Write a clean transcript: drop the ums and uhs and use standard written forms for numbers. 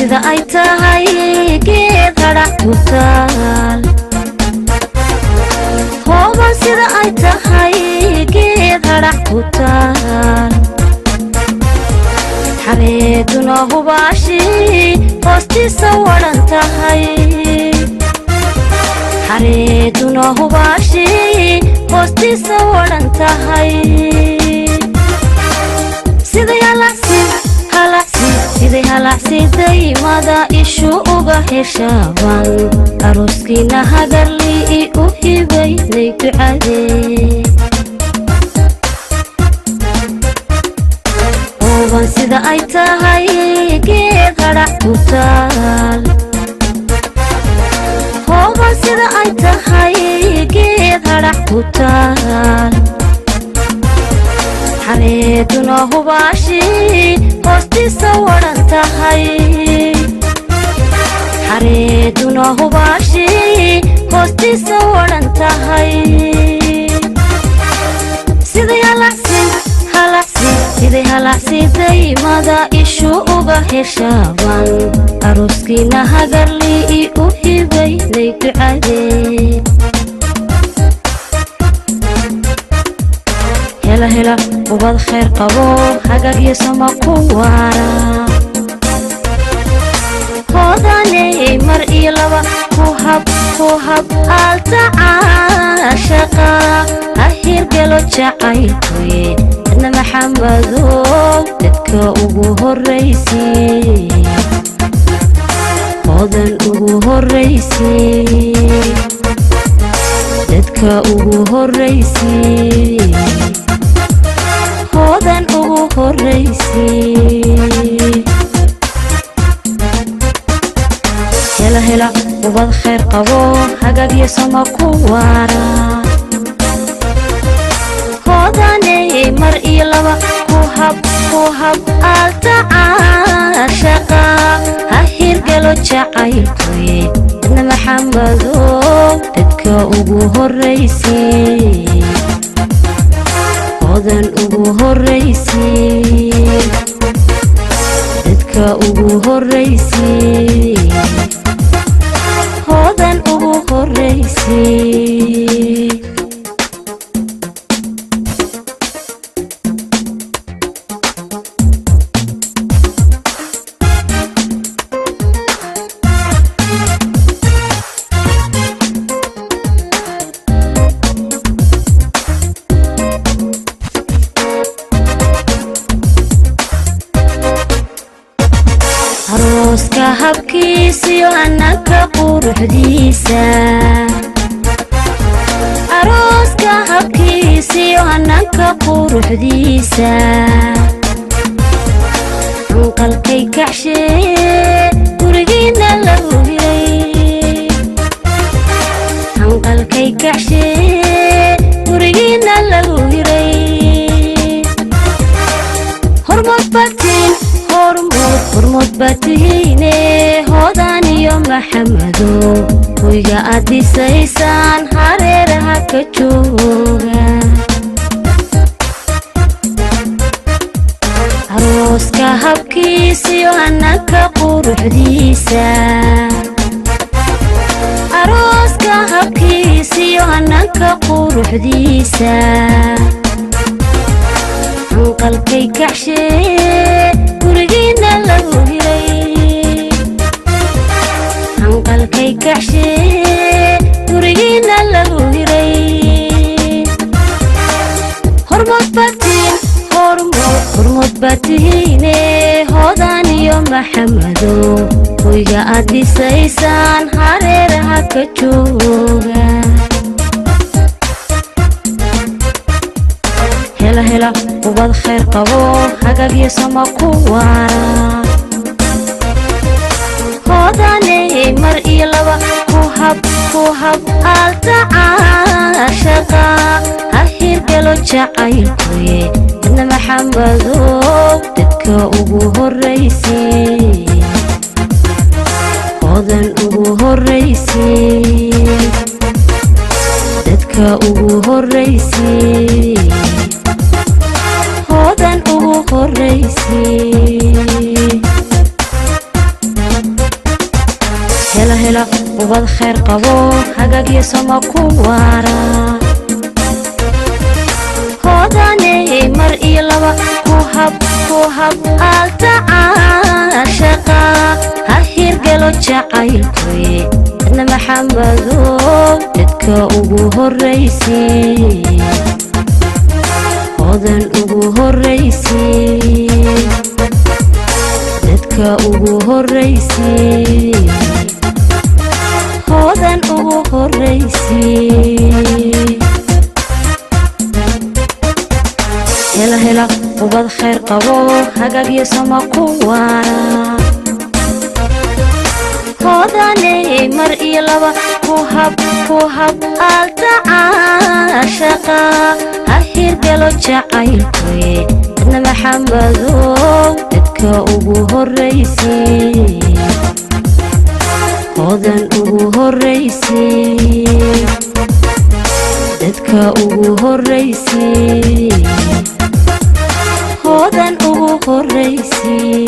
sida ay tahay geed hadhac ku taal hooban sida ay tahay geed hadhac ku taal xareeduna hubaashi hoostiisa wadhan tahay xareeduna hubaashi hoostiisa wadhan tahay siday halacsiday mada ishu uga heshaban aroskiina hagarli I u hibaynay ducadee hooban sida ay tahay geed hadhac ku taal hooban sida ay tahay geed hadhac ku taal xareeduna hubaashi hoostiisa wadhan tahay xareeduna hubaashi hoostiisa wadhan tahay siday halacsiday mada ishu uga heshaban aroskiina hagarli I u hibaynay ducadee hela ubad khayr qabo hagagyo sama ku waara hoodaney mar iyo laba ku hab aalta caashaqa ahirgelo jacaylkuye adna maxamadow dadka ugu horraysay hoodan ugu horraysay dadka ugu horraysay hoodan ugu horraysay hela ubad khayr qabo hagagyo sama ku waara hoodaney mar iyo laba ku hab aalta caashaqa ahirgelo jacaylkuye adna maxamadow dadka ugu horraysay hoodan ugu horraysay dadka ugu horraysay hoodan ugu horraysay arooska habkiisiyo annaka quruxdiisa arooska habkiisiyo annaka quruxdiisa hanqalkay kaxshee gurigiina lagu hiray hanqalkay kaxshee gurigiina lagu hiray hormood batiin hormood baatihiine hoodan iyo maxamadow hoyga aad dhisaysaan hareeraha ka jooga arooska habkiisiyo annaka quruxdiisa arooska habkiisiyo annaka quruxdiisa hanqalkay kaxshee gurigiina lagu hiray hanqalkay kaxshee gurigiina lagu hiray hormood baatihiine hoodan iyo maxamadow hoyga aad dhisaysaan hareeraha ka jooga hela ubad khayr qabo hagagyo sama ku waara hoodaney mar iyo laba ku hab aalta caashaqa ahirgelo jacaylkuye adna maxamadow dadka ugu horraysay hoodan ugu horraysay dadka ugu horraysay hoodan ugu horraysay hela ubad khayr qabo hagaagyo sama ku waara hodane mar iyo laba ku hab alta aashaqa ha hirgalo jacaylkuye adna maxamado dadka ugu horreysay hodan ugu horreysay dadka ugu horreysay hodan ugu horreysay hela ubad khayr qabo hagaagyo sama ku waara hodane mar iyo laba ku hab alta aashaqa ha hirgalo jacaylkuye adna maxamado dadka ugu horreysay hodan ugu horreysay dadka ugu horreysay hodan ugu horreysay